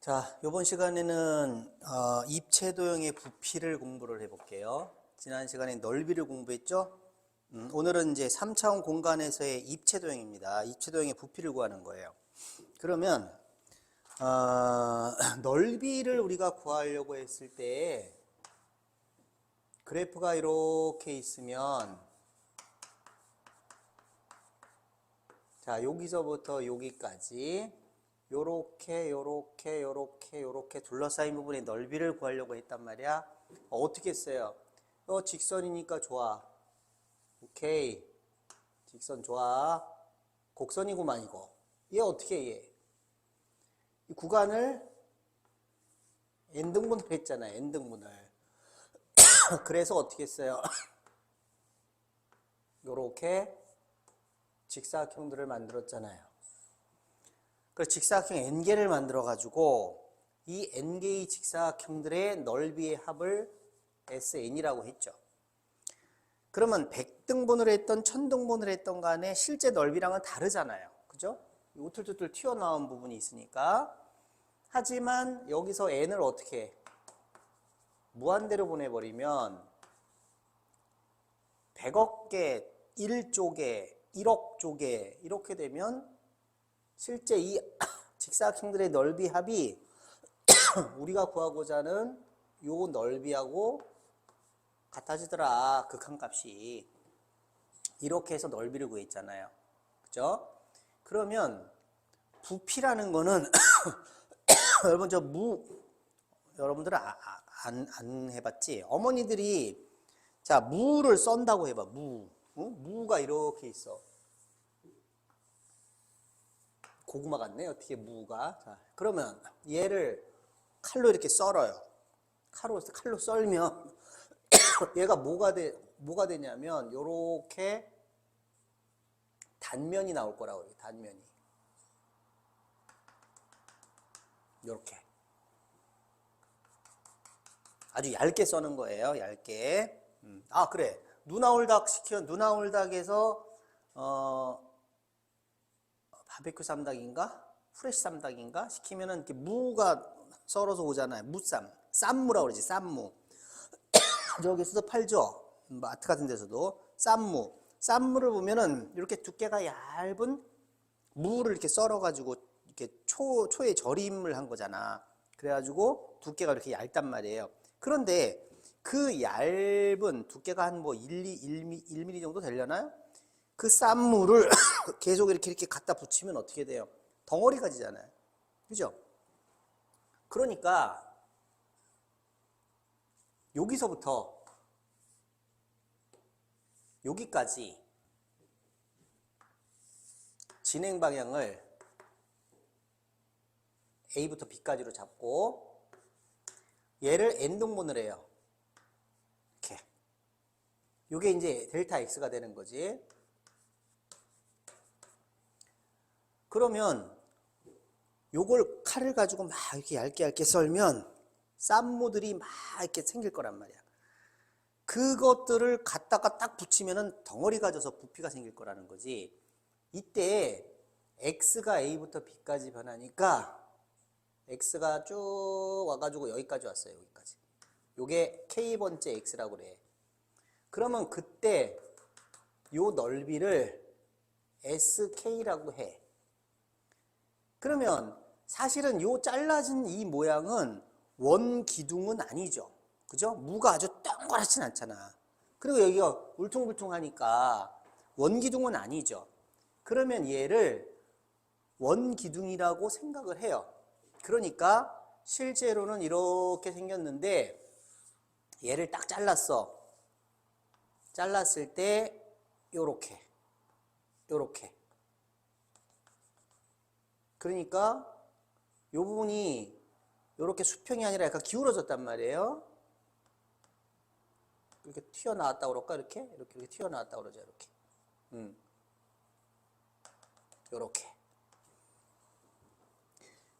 자, 이번 시간에는 입체도형의 부피를 공부를 해볼게요. 지난 시간에 넓이를 공부했죠? 오늘은 이제 3차원 공간에서의 입체도형입니다. 입체도형의 부피를 구하는 거예요. 그러면 넓이를 우리가 구하려고 했을 때 그래프가 이렇게 있으면, 자, 여기서부터 여기까지 요렇게 둘러싸인 부분의 넓이를 구하려고 했단 말이야. 어떻게 했어요? 직선이니까 좋아. 오케이. 직선 좋아. 곡선이구만 이거. 얘 어떻게 해? 이 구간을 n등분을 했잖아요. n등분을. 그래서 어떻게 했어요? 요렇게 직사각형들을 만들었잖아요. 그래서 직사각형 n개를 만들어 가지고 이 n개의 직사각형들의 넓이의 합을 SN이라고 했죠. 그러면 100등분을 했던 1000등분을 했던 간에 실제 넓이랑은 다르잖아요. 그죠? 우툴투툴 튀어나온 부분이 있으니까. 하지만 여기서 n을 어떻게 해? 무한대로 보내버리면 100억 개, 1조개, 1억 조개 이렇게 되면 실제 이 직사각형들의 넓이 합이 우리가 구하고자 하는 요 넓이하고 같아지더라. 극한값이. 이렇게 해서 넓이를 구했잖아요. 그죠? 그러면 부피라는 거는 여러분 여러분들은 안 해봤지? 어머니들이 자 무를 썬다고 해봐. 무가 이렇게 있어. 고구마 같네. 어떻게 무가. 자, 그러면 얘를 칼로 이렇게 썰어요. 칼로 썰면 얘가 뭐가 되냐면 요렇게 단면이 나올 거라고 해요. 단면이. 요렇게. 아주 얇게 써는 거예요. 얇게. 아, 그래. 누나홀닭 시키면 누나홀닭에서 바베큐 쌈닭인가? 후레쉬 쌈닭인가? 시키면은 이렇게 무가 썰어서 오잖아요. 쌈무라고 그러지. 쌈무. 저기서도 팔죠. 마트 같은 데서도. 쌈무를 보면은 이렇게 두께가 얇은 무를 이렇게 썰어가지고 이렇게 초에 절임을 한 거잖아. 그래가지고 두께가 이렇게 얇단 말이에요. 그런데 그 얇은 두께가 한 뭐 1mm 정도 되려나요? 그 쌈무를 계속 이렇게 갖다 붙이면 어떻게 돼요? 덩어리가 지잖아요. 그죠? 그러니까 여기서부터 여기까지 진행 방향을 A부터 B까지로 잡고 얘를 n등분을 해요. 이렇게. 요게 이제 델타 X가 되는 거지. 그러면 요걸 칼을 가지고 막 이렇게 얇게 썰면 쌈무들이 막 이렇게 생길 거란 말이야. 그것들을 갖다가 딱 붙이면은 덩어리가 져서 부피가 생길 거라는 거지. 이때 X가 A부터 B까지 변하니까 X가 쭉 와가지고 여기까지 왔어요. 여기까지. 요게 K번째 X라고 그래. 그러면 그때 요 넓이를 SK라고 해. 그러면 사실은 요 잘라진 이 모양은 원 기둥은 아니죠. 그죠? 무가 아주 동그랗진 않잖아. 그리고 여기가 울퉁불퉁하니까 원 기둥은 아니죠. 그러면 얘를 원 기둥이라고 생각을 해요. 그러니까 실제로는 이렇게 생겼는데 얘를 딱 잘랐어. 잘랐을 때 요렇게. 그러니까 요 부분이 요렇게 수평이 아니라 약간 기울어졌단 말이에요. 이렇게 튀어나왔다 그럴까? 이렇게 튀어나왔다 그러죠. 이렇게. 요렇게.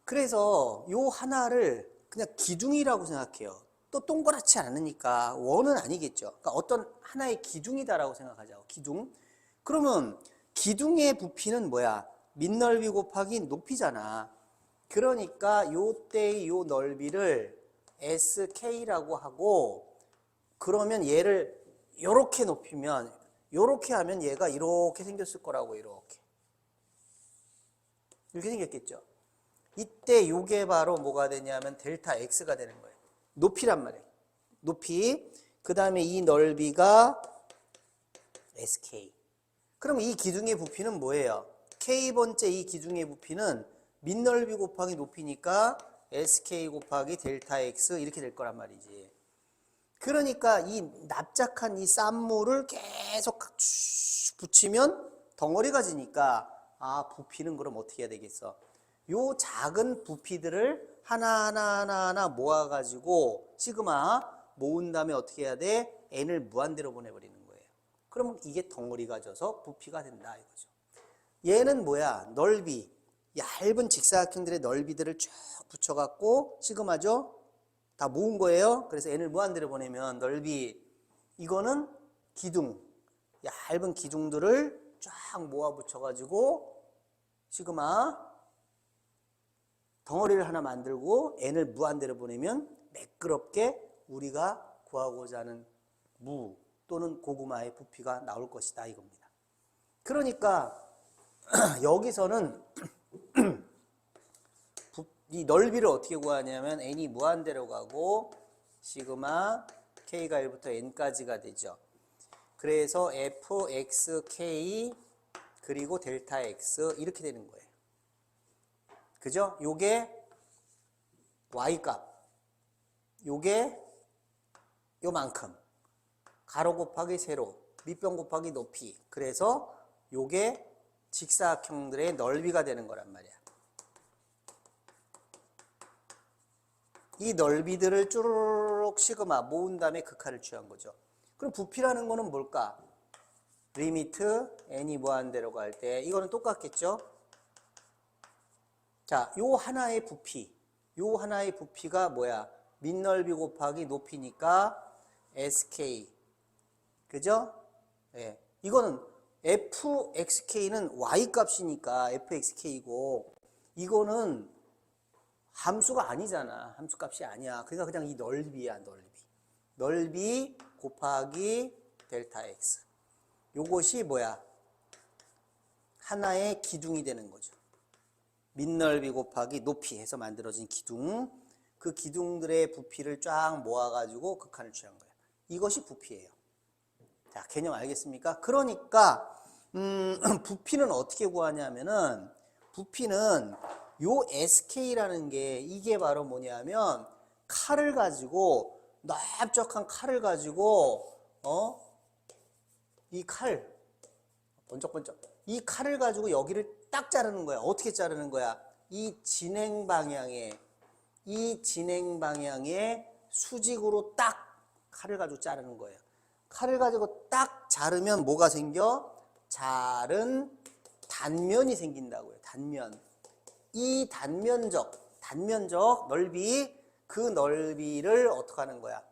그래서 요 하나를 그냥 기둥이라고 생각해요. 또 동그랗지 않으니까 원은 아니겠죠. 그러니까 어떤 하나의 기둥이다라고 생각하자고. 기둥. 그러면 기둥의 부피는 뭐야? 밑넓이 곱하기 높이잖아. 그러니까 요때의 요 넓이를 SK라고 하고, 그러면 얘를 요렇게 높이면, 요렇게 하면 얘가 이렇게 생겼을 거라고, 이렇게 생겼겠죠. 이때 요게 바로 뭐가 되냐면 델타 X가 되는 거예요. 높이란 말이에요. 높이. 그 다음에 이 넓이가 SK. 그럼 이 기둥의 부피는 뭐예요? K번째 이 기둥의 부피는 밑넓이 곱하기 높이니까 SK 곱하기 델타 X 이렇게 될 거란 말이지. 그러니까 이 납작한 이 쌈물을 계속 붙이면 덩어리가 지니까, 아, 부피는 그럼 어떻게 해야 되겠어? 요 작은 부피들을 하나하나 모아가지고 시그마 모은 다음에 어떻게 해야 돼? n을 무한대로 보내버리는 거예요. 그러면 이게 덩어리가 져서 부피가 된다 이거죠. 얘는 뭐야? 넓이. 얇은 직사각형들의 넓이들을 쭉 붙여갖고 시그마죠? 다 모은 거예요. 그래서 n을 무한대로 보내면 넓이, 이거는 기둥, 얇은 기둥들을 쫙 모아 붙여가지고 시그마 덩어리를 하나 만들고 n을 무한대로 보내면 매끄럽게 우리가 구하고자 하는 무 또는 고구마의 부피가 나올 것이다 이겁니다. 그러니까 여기서는 이 넓이를 어떻게 구하냐면 n이 무한대로 가고 시그마 k가 1부터 n까지가 되죠. 그래서 fxk 그리고 델타 x 이렇게 되는 거예요. 그죠? 요게 y값, 요게 요만큼, 가로 곱하기 세로, 밑변 곱하기 높이. 그래서 요게 직사각형들의 넓이가 되는 거란 말이야. 이 넓이들을 쭈르륵 시그마 모은 다음에 극한을 취한 거죠. 그럼 부피라는 거는 뭘까? 리미트 n이 무한대로 갈 때 이거는 똑같겠죠? 자, 요 하나의 부피가 뭐야? 밑넓이 곱하기 높이니까 SK. 그죠? 예. 이거는 fxk는 y 값이니까 fxk이고, 이거는 함수가 아니잖아. 함수 값이 아니야. 그러니까 그냥 이 넓이야, 넓이 곱하기 델타 x. 요것이 뭐야? 하나의 기둥이 되는 거죠. 밑넓이 곱하기 높이 해서 만들어진 기둥. 그 기둥들의 부피를 쫙 모아가지고 극한을 취한 거예요. 이것이 부피예요. 자, 개념 알겠습니까? 그러니까 부피는 어떻게 구하냐면은, 부피는 요 SK라는 게 이게 바로 뭐냐면, 칼을 가지고, 넓적한 칼을 가지고 이 칼 번쩍번쩍, 이 칼을 가지고 여기를 딱 자르는 거야. 어떻게 자르는 거야? 이 진행 방향에 수직으로 딱 칼을 가지고 자르는 거예요. 칼을 가지고 딱 자르면 뭐가 생겨? 자른 단면이 생긴다고요. 단면. 이 단면적 넓이, 그 넓이를 어떻게 하는 거야?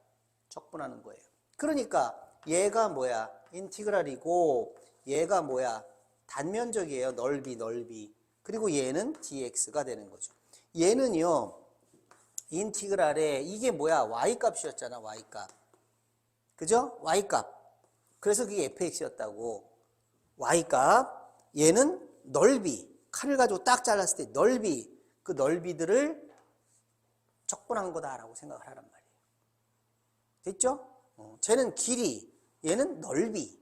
적분하는 거예요. 그러니까 얘가 뭐야? 인티그랄이고, 얘가 뭐야? 단면적이에요. 넓이. 그리고 얘는 dx가 되는 거죠. 얘는요, 인티그랄에 이게 뭐야? y값이었잖아, y값. 그죠? y값. 그래서 그게 fx였다고. y값. 얘는 넓이. 칼을 가지고 딱 잘랐을 때 넓이. 그 넓이들을 적분한 거다라고 생각을 하란 말이에요. 됐죠? 쟤는 길이. 얘는 넓이.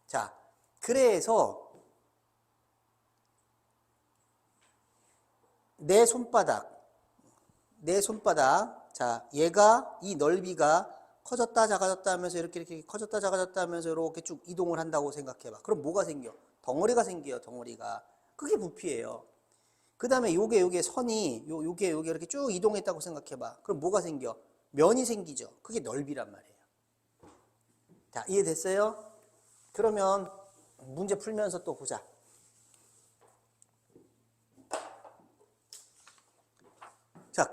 자, 그래서 내 손바닥. 자, 얘가 이 넓이가 커졌다 작아졌다 하면서 이렇게 커졌다 작아졌다 하면서 이렇게 쭉 이동을 한다고 생각해봐. 그럼 뭐가 생겨? 덩어리가 생겨요. 덩어리가. 그게 부피예요. 그 다음에 요게 선이 요게 이렇게 쭉 이동했다고 생각해봐. 그럼 뭐가 생겨? 면이 생기죠. 그게 넓이란 말이에요. 자, 이해됐어요? 그러면 문제 풀면서 또 보자. 자,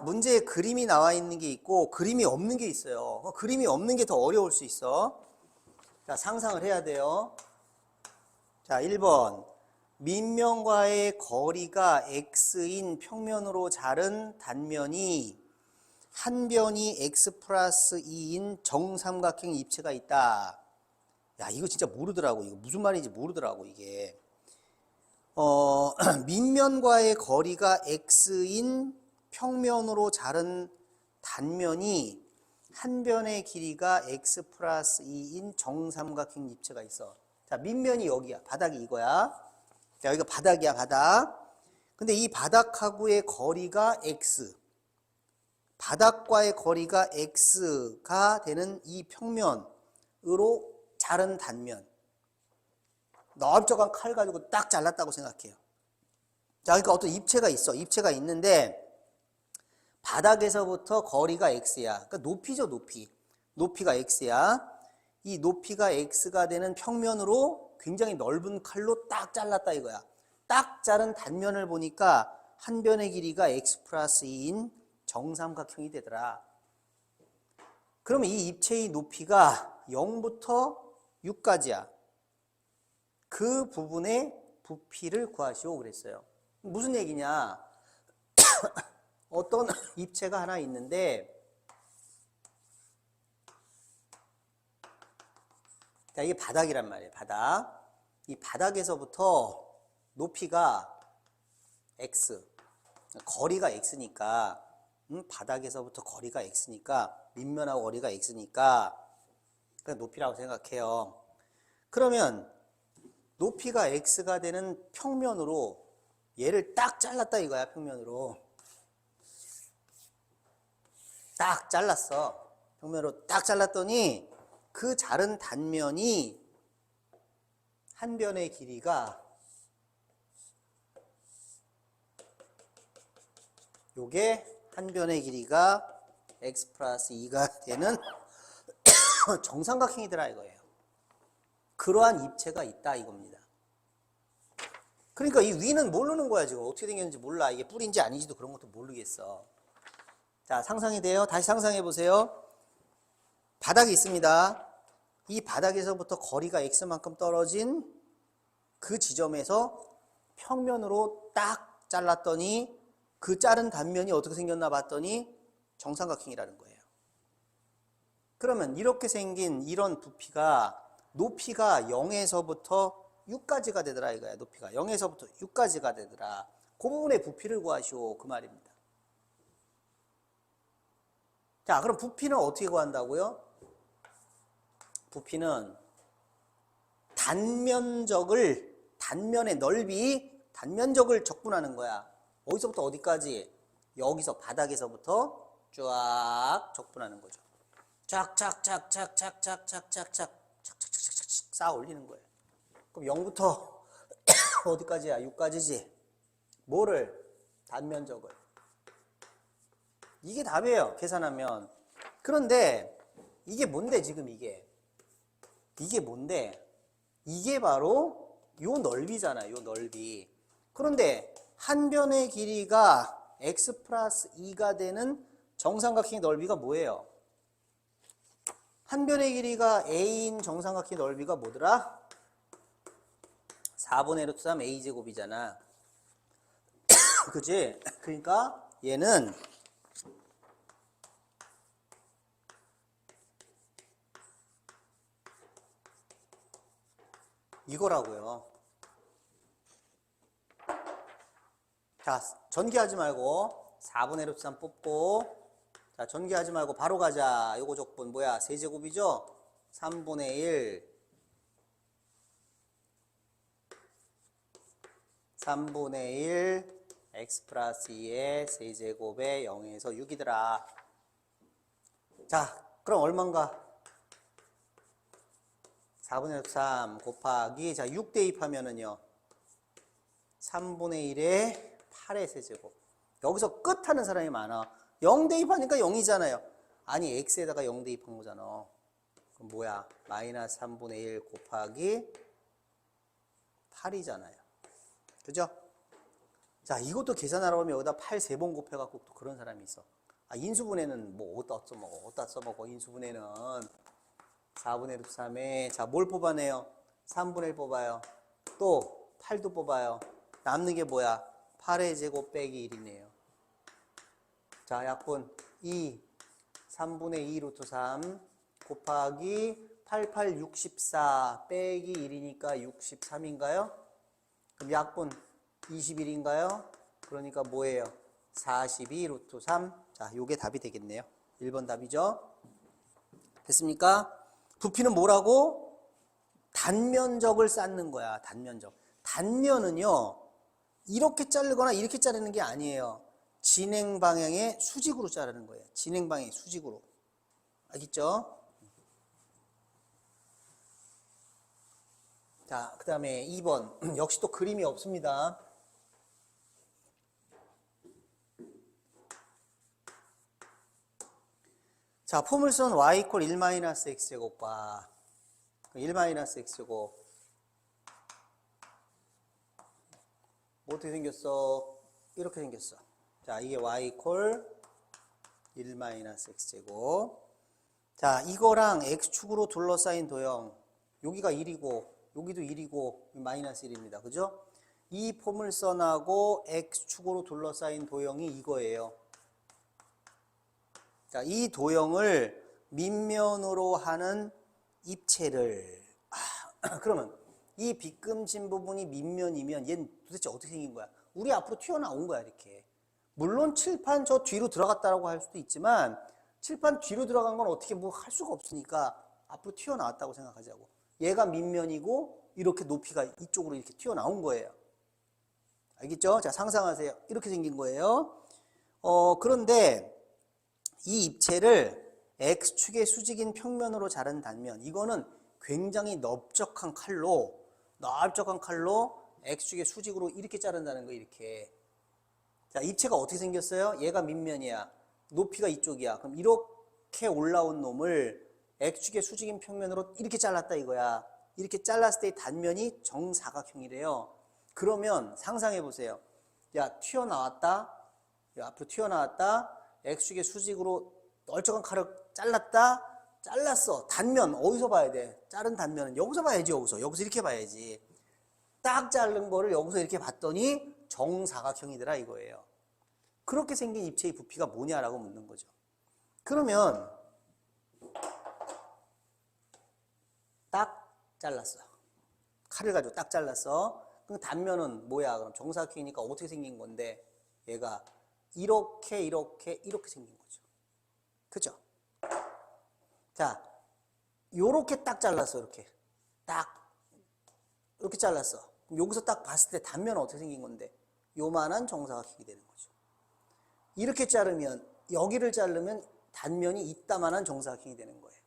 문제에 그림이 나와 있는 게 있고 그림이 없는 게 있어요. 그림이 없는 게 더 어려울 수 있어. 자, 상상을 해야 돼요. 자, 1번. 밑면과의 거리가 x인 평면으로 자른 단면이 한 변이 x 플러스 2인 정삼각형 입체가 있다. 야, 이거 진짜 모르더라고. 이거 무슨 말인지 모르더라고, 이게. 밑면과의 거리가 x인 평면으로 자른 단면이 한 변의 길이가 x 플러스 2인 정삼각형 입체가 있어. 자, 밑면이 여기야. 바닥이 이거야. 자, 여기가 바닥이야, 바닥. 근데 이 바닥하고의 거리가 x. 바닥과의 거리가 x가 되는 이 평면으로 자른 단면. 넓적한 칼 가지고 딱 잘랐다고 생각해요. 자, 그러니까 어떤 입체가 있어. 입체가 있는데 바닥에서부터 거리가 x야. 그러니까 높이죠, 높이. 높이가 x야. 이 높이가 x가 되는 평면으로 굉장히 넓은 칼로 딱 잘랐다 이거야. 딱 자른 단면을 보니까 한 변의 길이가 x 플러스 2인 정삼각형이 되더라. 그러면 이 입체의 높이가 0부터 6까지야. 그 부분의 부피를 구하시오 그랬어요. 무슨 얘기냐? 어떤 입체가 하나 있는데, 자, 이게 바닥이란 말이에요. 바닥. 이 바닥에서부터 높이가 x, 거리가 x니까, 바닥에서부터 거리가 x니까, 밑면하고 거리가 x니까, 그냥 높이라고 생각해요. 그러면 높이가 x가 되는 평면으로 얘를 딱 잘랐다 이거야, 평면으로. 딱 잘랐어. 평면으로 딱 잘랐더니 그 자른 단면이 한 변의 길이가 요게 한 변의 길이가 x 플러스 2가 되는 정삼각형이더라 이거예요. 그러한 입체가 있다 이겁니다. 그러니까 이 위는 모르는 거야 지금. 어떻게 생겼는지 몰라. 이게 뿔인지 아닌지도 그런 것도 모르겠어. 자, 상상이 돼요? 다시 상상해 보세요. 바닥이 있습니다. 이 바닥에서부터 거리가 x만큼 떨어진 그 지점에서 평면으로 딱 잘랐더니 그 자른 단면이 어떻게 생겼나 봤더니 정삼각형이라는 거예요. 그러면 이렇게 생긴 이런 부피가 높이가 0에서부터 6까지가 되더라 이거야. 높이가 0에서부터 6까지가 되더라. 그 부분의 부피를 구하시오 그 말입니다. 자, 그럼 부피는 어떻게 구한다고요? 부피는 단면의 넓이, 단면적을 적분하는 거야. 어디서부터 어디까지? 여기서 바닥에서부터 쫙 적분하는 거죠. 쫙쫙쫙쫙쫙쫙쫙쫙쫙 쌓아 올리는 거예요. 그럼 0부터 어디까지야? 6까지지. 뭐를? 단면적을. 이게 답이에요. 계산하면. 그런데 이게 뭔데 지금 이게? 이게 뭔데? 이게 바로 요 넓이잖아요. 요 넓이. 그런데 한 변의 길이가 x 플러스 2가 되는 정삼각형의 넓이가 뭐예요? 한 변의 길이가 a인 정삼각형의 넓이가 뭐더라? 4분의 루트 3 a제곱이잖아. 그치? 그러니까 얘는 이거라고요. 자, 전개하지 말고 4분의 루트 3 뽑고, 자, 전개하지 말고 바로 가자. 요거 적분 뭐야? 세제곱이죠? 3분의 1 3분의 1 x 플러스 2의 세제곱에 0에서 6이더라. 자, 그럼 얼만가? 4분의 3 곱하기, 자, 6 대입하면은요 3분의 1에 8의 세제곱. 여기서 끝 하는 사람이 많아. 0 대입하니까 0이잖아요. 아니 x에다가 0 대입한 거잖아. 그럼 뭐야? 마이너스 3분의 1 곱하기 8이잖아요. 그죠? 자, 이것도 계산하러 오면 여기다 8 3번 곱해갖고 또 그런 사람이 있어. 아, 인수분해는 뭐 어디다 써먹어 인수분해는 4분의 루트 3에, 자, 뭘 뽑아내요? 3분의 1 뽑아요. 또 8도 뽑아요. 남는 게 뭐야? 8의 제곱 빼기 1이네요. 자, 약분 2, 3분의 2 루트 3 곱하기 88, 64 빼기 1이니까 63인가요? 그럼 약분 21인가요? 그러니까 뭐예요? 42 루트 3. 자, 요게 답이 되겠네요. 1번 답이죠. 됐습니까? 부피는 뭐라고? 단면적을 쌓는 거야. 단면적. 단면은요, 이렇게 자르거나 이렇게 자르는 게 아니에요. 진행 방향의 수직으로 자르는 거예요. 진행 방향의 수직으로. 알겠죠? 자, 그 다음에 2번. 역시 또 그림이 없습니다. 자, 포물선 y = 1-x제곱과 1-x제곱 뭐 어떻게 생겼어? 이렇게 생겼어. 자, 이게 y = 1-x제곱. 자, 이거랑 x축으로 둘러싸인 도형. 여기가 1이고 여기도 1이고 마이너스 1입니다. 그죠? 이 포물선하고 x축으로 둘러싸인 도형이 이거예요. 자, 이 도형을 밑면으로 하는 입체를 그러면 이 빗금진 부분이 밑면이면 얘는 도대체 어떻게 생긴 거야? 우리 앞으로 튀어나온 거야, 이렇게. 물론 칠판 저 뒤로 들어갔다라고 할 수도 있지만 칠판 뒤로 들어간 건 어떻게 뭐 할 수가 없으니까 앞으로 튀어나왔다고 생각하자고. 얘가 밑면이고 이렇게 높이가 이쪽으로 이렇게 튀어나온 거예요. 알겠죠? 자, 상상하세요. 이렇게 생긴 거예요. 그런데 이 입체를 x축의 수직인 평면으로 자른 단면, 이거는 굉장히 넓적한 칼로 x축의 수직으로 이렇게 자른다는 거예요. 이렇게. 자, 입체가 어떻게 생겼어요? 얘가 밑면이야. 높이가 이쪽이야. 그럼 이렇게 올라온 놈을 x축의 수직인 평면으로 이렇게 잘랐다 이거야. 이렇게 잘랐을 때 단면이 정사각형이래요. 그러면 상상해 보세요. 야, 튀어나왔다. 야, 앞으로 튀어나왔다. x축의 수직으로 널쩍한 칼을 잘랐어. 단면 어디서 봐야 돼? 자른 단면은 여기서 봐야지. 여기서 이렇게 봐야지. 딱 자른 거를 여기서 이렇게 봤더니 정사각형이더라 이거예요. 그렇게 생긴 입체의 부피가 뭐냐라고 묻는 거죠. 그러면 딱 잘랐어. 칼을 가지고 딱 잘랐어. 그럼 단면은 뭐야? 그럼 정사각형이니까 어떻게 생긴 건데 얘가 이렇게 생긴 거죠. 그죠? 자, 요렇게 딱 잘랐어. 이렇게 잘랐어. 그럼 여기서 딱 봤을 때 단면은 어떻게 생긴 건데 요만한 정사각형이 되는 거죠. 이렇게 자르면, 여기를 자르면 단면이 이따만한 정사각형이 되는 거예요.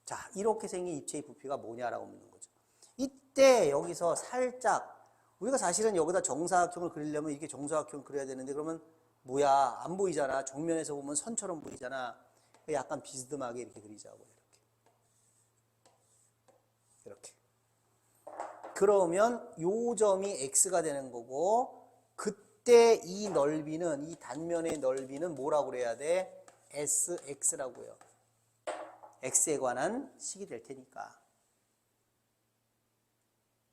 자, 이렇게 생긴 입체의 부피가 뭐냐라고 묻는 거죠. 이때 여기서 살짝 우리가 사실은 여기다 정사각형을 그리려면 이렇게 정사각형을 그려야 되는데 그러면 뭐야? 안 보이잖아. 정면에서 보면 선처럼 보이잖아. 약간 비스듬하게 이렇게 그리자고. 이렇게. 그러면 요 점이 x가 되는 거고 그때 이 넓이는, 이 단면의 넓이는 뭐라고 그래야 돼? sx라고 해요. x에 관한 식이 될 테니까.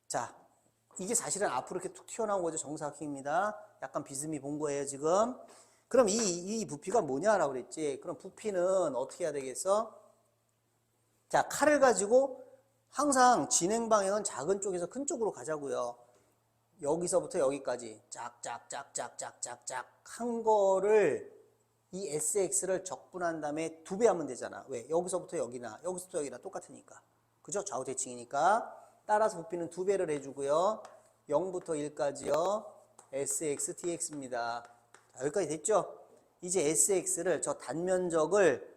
자, 이게 사실은 앞으로 이렇게 툭 튀어나온 거죠. 정사각형입니다. 약간 비스듬히 본 거예요, 지금. 그럼 이 부피가 뭐냐라고 그랬지? 그럼 부피는 어떻게 해야 되겠어? 자, 칼을 가지고 항상 진행 방향은 작은 쪽에서 큰 쪽으로 가자고요. 여기서부터 여기까지 짝짝짝짝짝짝짝 한 거를 이 sx를 적분한 다음에 2배 하면 되잖아. 왜? 여기서부터 여기나 여기서부터 여기나 똑같으니까. 그죠? 좌우 대칭이니까. 따라서 부피는 2배를 해주고요. 0부터 1까지요. sx dx입니다. 자, 여기까지 됐죠? 이제 sx를, 저 단면적을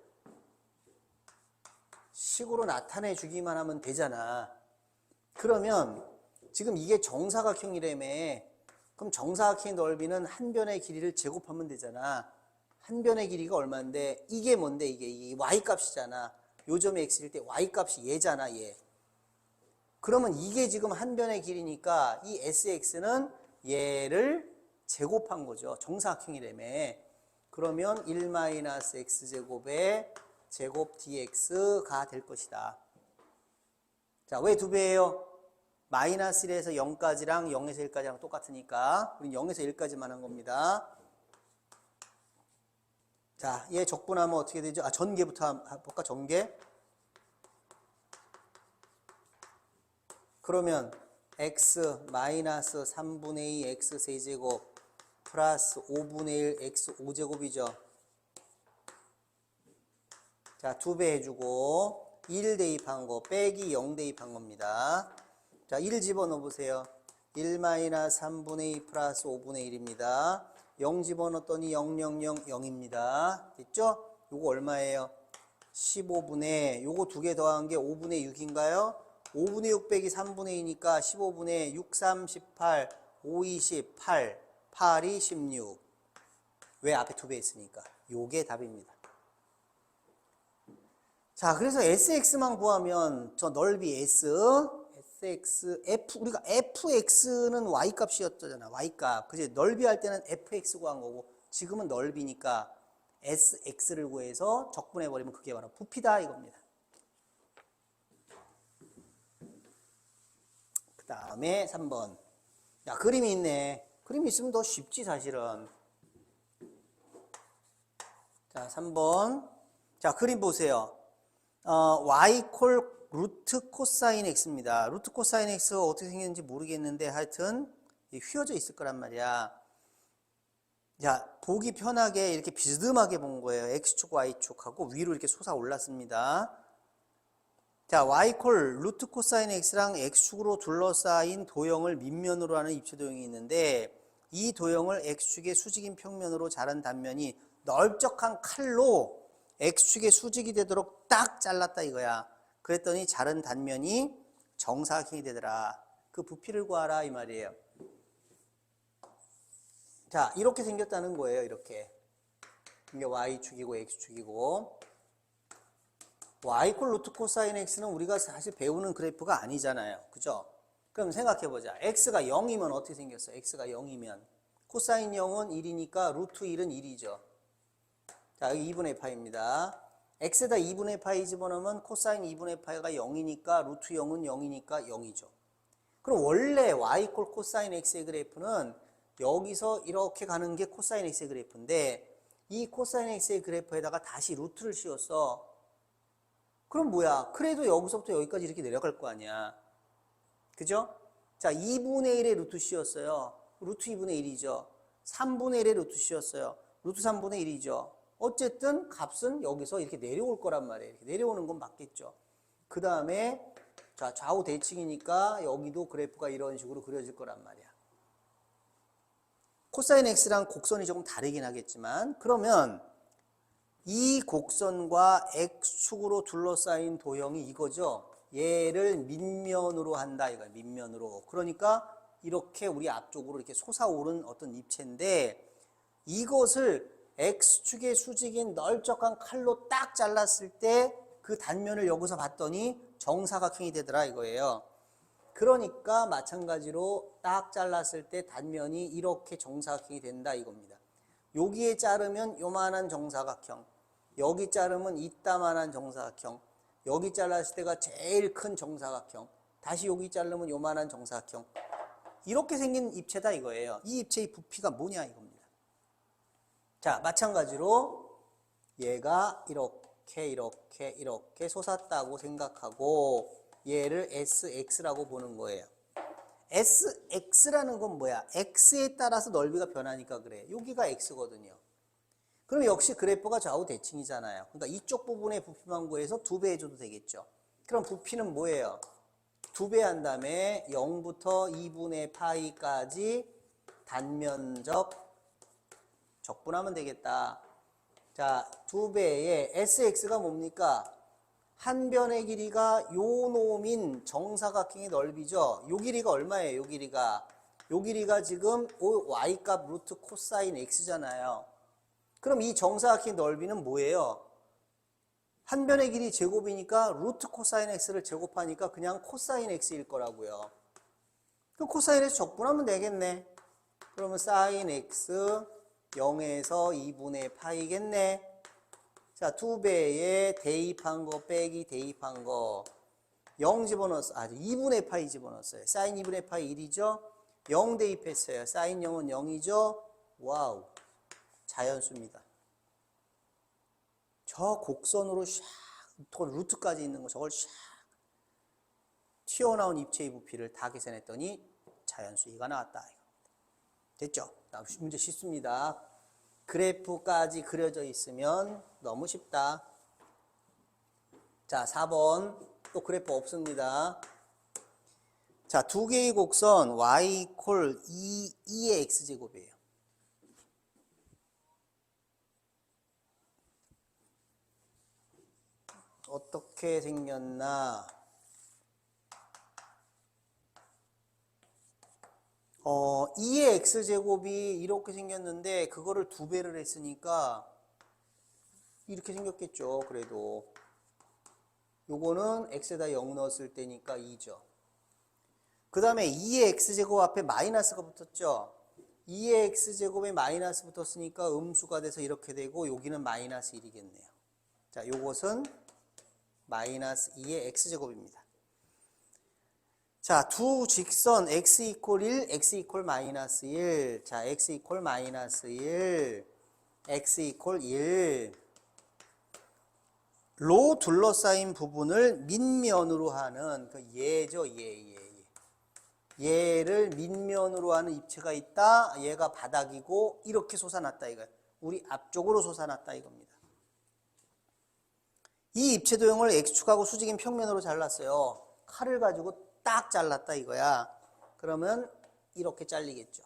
식으로 나타내 주기만 하면 되잖아. 그러면 지금 이게 정사각형이라며. 그럼 정사각형의 넓이는 한 변의 길이를 제곱하면 되잖아. 한 변의 길이가 얼마인데 이게 뭔데? 이게 y값이잖아. 요 점이 x일 때 y값이 얘잖아. 얘. 그러면 이게 지금 한 변의 길이니까 이 sx는 얘를 제곱한 거죠. 정사각형이라며. 그러면 1-x제곱의 제곱 dx가 될 것이다. 자, 왜 2배예요? 마이너스 1에서 0까지랑 0에서 1까지랑 똑같으니까 우린 0에서 1까지만 한 겁니다. 자, 얘 적분하면 어떻게 되죠? 아, 전개부터 볼까? 전개. 그러면 x 마이너스 3분의 2 x 세제곱 플러스 5분의 1 x 5제곱이죠. 자, 2배 해주고 1 대입한 거 빼기 0 대입한 겁니다. 자, 1 집어넣어 보세요. 1 마이너스 3분의 2 플러스 5분의 1입니다. 0 집어넣었더니 0, 0, 0, 0입니다. 됐죠? 요거 얼마예요? 15분의, 요거 두 개 더한 게 5분의 6인가요? 5분의 6 빼기 3분의 2니까 15분의 6, 3, 18, 5, 28, 8이 16. 왜 앞에 두 배 있으니까? 요게 답입니다. 자, 그래서 SX만 구하면 저 넓이 SX, F, 우리가 FX는 Y 값이었잖아. Y 값. 그지? 넓이 할 때는 FX 구한 거고, 지금은 넓이니까 SX를 구해서 적분해버리면 그게 바로 부피다 이겁니다. 그 다음에 3번. 야, 그림이 있네. 그림이 있으면 더 쉽지, 사실은. 자, 3번. 자, 그림 보세요. y 콜 루트 코사인 x입니다. 루트 코사인 x가 어떻게 생겼는지 모르겠는데 하여튼 휘어져 있을 거란 말이야. 자, 보기 편하게 이렇게 비스듬하게 본 거예요. x축, y축하고 위로 이렇게 솟아 올랐습니다. 자, y 콜 루트 코사인 x랑 x축으로 둘러싸인 도형을 밑면으로 하는 입체 도형이 있는데 이 도형을 x축의 수직인 평면으로 자른 단면이 넓적한 칼로 x축의 수직이 되도록 딱 잘랐다 이거야. 그랬더니 자른 단면이 정사각형이 되더라. 그 부피를 구하라 이 말이에요. 자, 이렇게 생겼다는 거예요. 이렇게. 이게 y축이고 x축이고. y 콜 루트 코사인 x는 우리가 사실 배우는 그래프가 아니잖아요. 그죠? 그럼 생각해보자. x가 0이면 어떻게 생겼어? x가 0이면 코사인 0은 1이니까 루트 1은 1이죠. 자, 여기 2분의 파이입니다. x에다 2분의 파이 집어넣으면 코사인 2분의 파이가 0이니까 루트 0은 0이니까 0이죠. 그럼 원래 y 콜 코사인 x의 그래프는 여기서 이렇게 가는 게 코사인 x의 그래프인데 이 코사인 x의 그래프에다가 다시 루트를 씌웠어. 그럼 뭐야? 그래도 여기서부터 여기까지 이렇게 내려갈 거 아니야. 그죠? 자, 2분의 1의 루트 씌웠어요. 루트 2분의 1이죠. 3분의 1의 루트 씌웠어요. 루트 3분의 1이죠. 어쨌든 값은 여기서 이렇게 내려올 거란 말이에요. 이렇게 내려오는 건 맞겠죠. 그 다음에 자, 좌우 대칭이니까 여기도 그래프가 이런 식으로 그려질 거란 말이야. 코사인 x랑 곡선이 조금 다르긴 하겠지만 그러면 이 곡선과 x축으로 둘러싸인 도형이 이거죠. 얘를 밑면으로 한다 이거야. 밑면으로. 그러니까 이렇게 우리 앞쪽으로 이렇게 솟아오른 어떤 입체인데 이것을 x축의 수직인 넓적한 칼로 딱 잘랐을 때 그 단면을 여기서 봤더니 정사각형이 되더라 이거예요. 그러니까 마찬가지로 딱 잘랐을 때 단면이 이렇게 정사각형이 된다 이겁니다. 여기에 자르면 요만한 정사각형, 여기 자르면 이따만한 정사각형, 여기 잘랐을 때가 제일 큰 정사각형, 다시 여기 자르면 요만한 정사각형. 이렇게 생긴 입체다 이거예요. 이 입체의 부피가 뭐냐 이겁니다. 자, 마찬가지로 얘가 이렇게 솟았다고 생각하고 얘를 SX라고 보는 거예요. SX라는 건 뭐야? X에 따라서 넓이가 변하니까 그래. 여기가 X거든요. 그럼 역시 그래프가 좌우 대칭이잖아요. 그러니까 이쪽 부분의 부피만 구해서 2배 해줘도 되겠죠. 그럼 부피는 뭐예요? 2배 한 다음에 0부터 2분의 파이까지 단면적 적분하면 되겠다. 자, 2배의 SX가 뭡니까? 한 변의 길이가 요 놈인 정사각형의 넓이죠. 요 길이가 얼마예요? 요 길이가 지금 y값 루트 코사인 x잖아요. 그럼 이 정사각형의 넓이는 뭐예요? 한 변의 길이 제곱이니까 루트 코사인 x를 제곱하니까 그냥 코사인 x일 거라고요. 그럼 코사인 x 적분하면 되겠네. 그러면 사인 x 0에서 2분의 파이겠네. 자, 2배에 대입한 거 빼기 대입한 거. 0 집어넣었어. 2분의 파이 집어넣었어요. 사인 2분의 파이 1이죠. 0 대입했어요. 사인 0은 0이죠. 와우. 자연수입니다. 저 곡선으로 샥, 루트까지 있는 거 저걸 샥 튀어나온 입체의 부피를 다 계산했더니 자연수 2가 나왔다. 됐죠? 다음 문제 쉽습니다. 그래프까지 그려져 있으면 너무 쉽다. 자, 4번. 또 그래프 없습니다. 자, 두 개의 곡선 y 이퀄 2의 x제곱이에요. 어떻게 생겼나? 2의 x제곱이 이렇게 생겼는데 그거를 2배를 했으니까 이렇게 생겼겠죠. 그래도 요거는 x에다 0 넣었을 때니까 2죠. 그 다음에 2의 x제곱 앞에 마이너스가 붙었죠. 2의 x제곱에 마이너스 붙었으니까 음수가 돼서 이렇게 되고 여기는 마이너스 1이겠네요. 자, 요것은 마이너스 2의 x제곱입니다. 자, 두 직선 x 이퀄 1, x 이퀄 마이너스 1. 자, x 이퀄 마이너스 1, x 이퀄 1. 로 둘러싸인 부분을 밑면으로 하는 그 얘죠, 얘를 밑면으로 하는 입체가 있다. 얘가 바닥이고 이렇게 솟아났다 이거야. 우리 앞쪽으로 솟아났다 이겁니다. 이 입체 도형을 x축하고 수직인 평면으로 잘랐어요. 칼을 가지고 딱 잘랐다 이거야. 그러면 이렇게 잘리겠죠.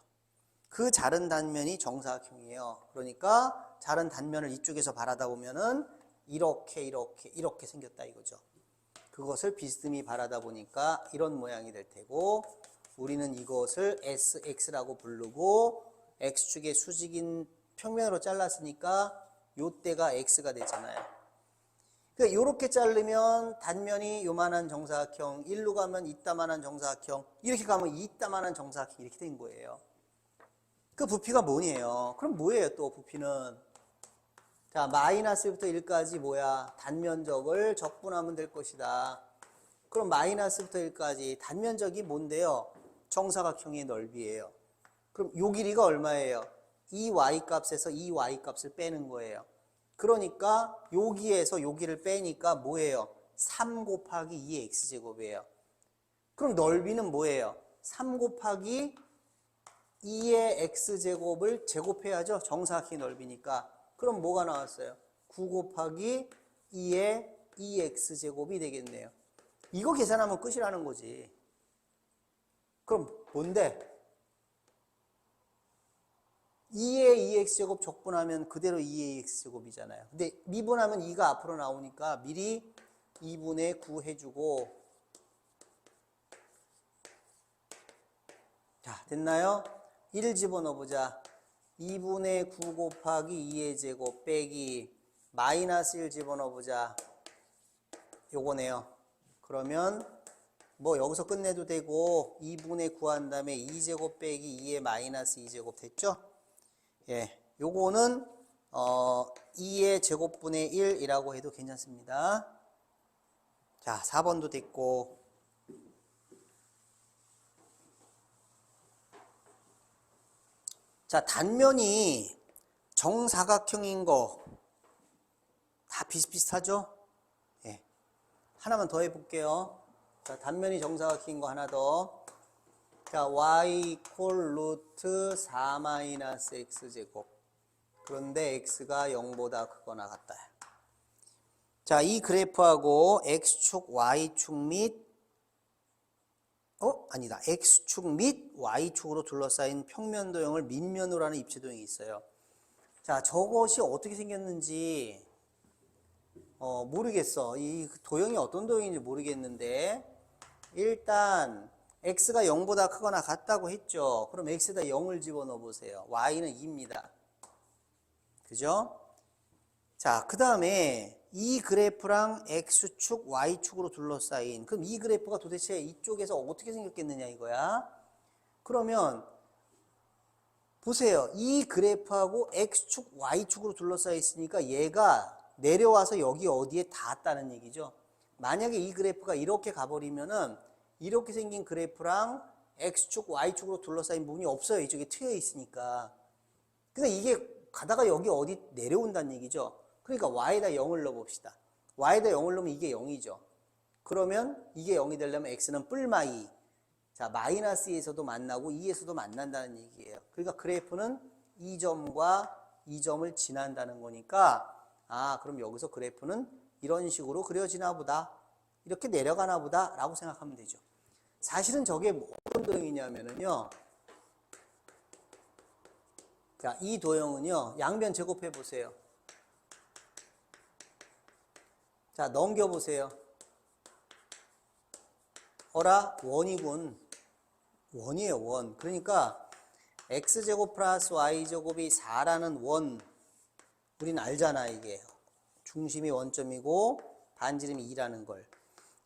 그 자른 단면이 정사각형이에요. 그러니까 자른 단면을 이쪽에서 바라다 보면은 이렇게 생겼다 이거죠. 그것을 비스듬히 바라다 보니까 이런 모양이 될 테고, 우리는 이것을 SX라고 부르고 X축의 수직인 평면으로 잘랐으니까 요때가 X가 되잖아요. 그러니까 요렇게 자르면 단면이 요만한 정사각형, 1로 가면 이따만한 정사각형, 이렇게 가면 이따만한 정사각형 이렇게 된 거예요. 그 부피가 뭐니에요? 그럼 뭐예요 또 부피는? 자, 마이너스부터 1까지 뭐야? 단면적을 적분하면 될 것이다. 그럼 마이너스부터 1까지 단면적이 뭔데요? 정사각형의 넓이에요. 그럼 요 길이가 얼마예요? 이 y값에서 이 y값을 빼는 거예요. 그러니까 여기에서 여기를 빼니까 뭐예요? 3 곱하기 2의 x제곱이에요. 그럼 넓이는 뭐예요? 3 곱하기 2의 x제곱을 제곱해야죠. 정사각형의 넓이니까. 그럼 뭐가 나왔어요? 9 곱하기 2의 2x제곱이 되겠네요. 이거 계산하면 끝이라는 거지. 그럼 뭔데? 2의 2x제곱 적분하면 그대로 2의 x제곱이잖아요. 근데 미분하면 2가 앞으로 나오니까 미리 2분의 9 해주고, 자, 됐나요? 1 집어넣어보자. 2분의 9 곱하기 2의 제곱 빼기 마이너스 1 집어넣어보자. 요거네요. 그러면 뭐 여기서 끝내도 되고 2분의 9 한 다음에 2제곱 빼기 2의 마이너스 2제곱 됐죠? 예, 요거는 2의 제곱분의 1이라고 해도 괜찮습니다. 자, 4번도 됐고, 자, 단면이 정사각형인 거 다 비슷비슷하죠? 예, 하나만 더 해볼게요. 자, 단면이 정사각형인 거 하나 더. 자, y 이퀄 루트 4 마이너스 x제곱. 그런데 x가 0보다 크거나 같다. 자, 이 그래프하고 x축, y축 및 아니다. x축 및 y축으로 둘러싸인 평면 도형을 밑면으로 하는 입체 도형이 있어요. 자, 저것이 어떻게 생겼는지 모르겠어. 이 도형이 어떤 도형인지 모르겠는데, 일단 x가 0보다 크거나 같다고 했죠. 그럼 x에다 0을 집어넣어 보세요. y는 2입니다. 그죠? 자, 그 다음에 이 그래프랑 x축, y축으로 둘러싸인, 그럼 이 그래프가 도대체 이쪽에서 어떻게 생겼겠느냐 이거야. 그러면 보세요. 이 그래프하고 x축, y축으로 둘러싸여 있으니까 얘가 내려와서 여기 어디에 닿았다는 얘기죠. 만약에 이 그래프가 이렇게 가버리면은 이렇게 생긴 그래프랑 X축, Y축으로 둘러싸인 부분이 없어요. 이쪽에 트여 있으니까. 그러니까 이게 가다가 여기 어디 내려온다는 얘기죠. 그러니까 Y에다 0을 넣어봅시다. Y에다 0을 넣으면 이게 0이죠. 그러면 이게 0이 되려면 X는 뿔마이. 자, 마이너스 2에서도 만나고 2에서도 만난다는 얘기예요. 그러니까 그래프는 이 점과 이 점을 지난다는 거니까 아, 그럼 여기서 그래프는 이런 식으로 그려지나 보다. 이렇게 내려가나 보다 라고 생각하면 되죠. 사실은 저게 어떤 도형이냐면요. 자, 이 도형은요. 양변 제곱해 보세요. 자, 넘겨보세요. 어라? 원이군. 원이에요, 원. 그러니까 x제곱 플러스 y제곱이 4라는 원. 우린 알잖아, 이게. 중심이 원점이고 반지름이 2라는 걸.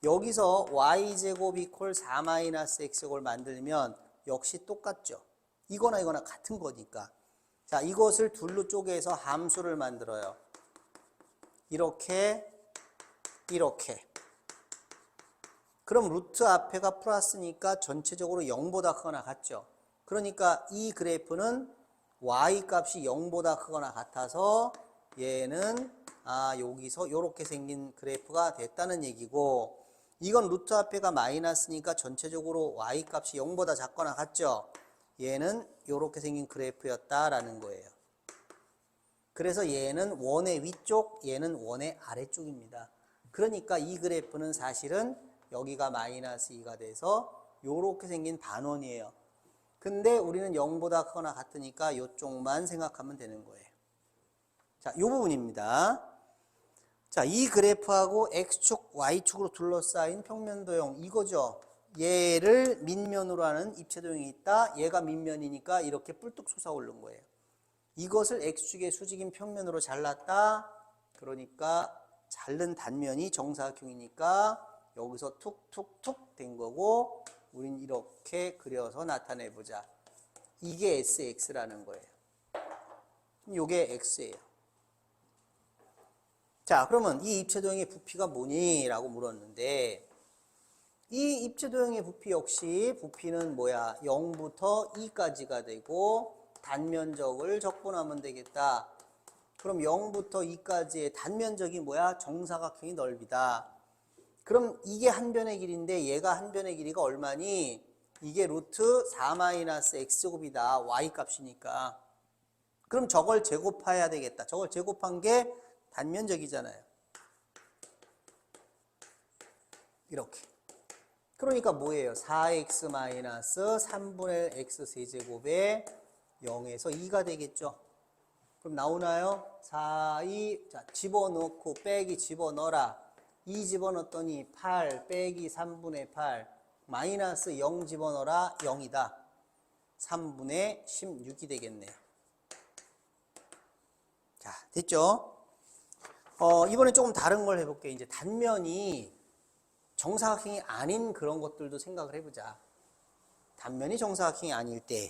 여기서 y제곱 이퀄 4 마이너스 x제곱을 만들면 역시 똑같죠. 이거나 이거나 같은 거니까. 자, 이것을 둘로 쪼개서 함수를 만들어요. 이렇게, 이렇게. 그럼 루트 앞에가 플러스니까 전체적으로 0보다 크거나 같죠. 그러니까 이 그래프는 y 값이 0보다 크거나 같아서 얘는 여기서 이렇게 생긴 그래프가 됐다는 얘기고, 이건 루트 앞에가 마이너스니까 전체적으로 y 값이 0보다 작거나 같죠. 얘는 이렇게 생긴 그래프였다라는 거예요. 그래서 얘는 원의 위쪽, 얘는 원의 아래쪽입니다. 그러니까 이 그래프는 사실은 여기가 마이너스 2가 돼서 이렇게 생긴 반원이에요. 근데 우리는 0보다 크거나 같으니까 이쪽만 생각하면 되는 거예요. 자, 이 부분입니다. 자, 이 그래프하고 X축, Y축으로 둘러싸인 평면도형 이거죠. 얘를 밑면으로 하는 입체도형이 있다. 얘가 밑면이니까 이렇게 뿔뚝 솟아오른 거예요. 이것을 X축의 수직인 평면으로 잘랐다. 그러니까 자른 단면이 정사각형이니까 여기서 툭툭툭 된 거고, 우린 이렇게 그려서 나타내보자. 이게 SX라는 거예요. 이게 X예요. 자, 그러면 이 입체도형의 부피가 뭐니? 라고 물었는데, 이 입체도형의 부피 역시 부피는 뭐야? 0부터 2까지가 되고 단면적을 적분하면 되겠다. 그럼 0부터 2까지의 단면적이 뭐야? 정사각형의 넓이다. 그럼 이게 한 변의 길이인데 얘가 한 변의 길이가 얼마니? 이게 루트 4 마이너스 x제곱이다. y 값이니까. 그럼 저걸 제곱해야 되겠다. 저걸 제곱한 게 단면적이잖아요. 이렇게. 그러니까 뭐예요? 4x 마이너스 3분의 x 세제곱에 0에서 2가 되겠죠. 그럼 나오나요? 4, 2, 자, 집어넣고 빼기 집어넣어라. 2 집어넣었더니 8 빼기 3분의 8 마이너스 0 집어넣어라. 0이다. 3분의 16이 되겠네요. 자, 됐죠? 이번에 조금 다른 걸 해볼게요. 이제 단면이 정사각형이 아닌 그런 것들도 생각을 해보자. 단면이 정사각형이 아닐 때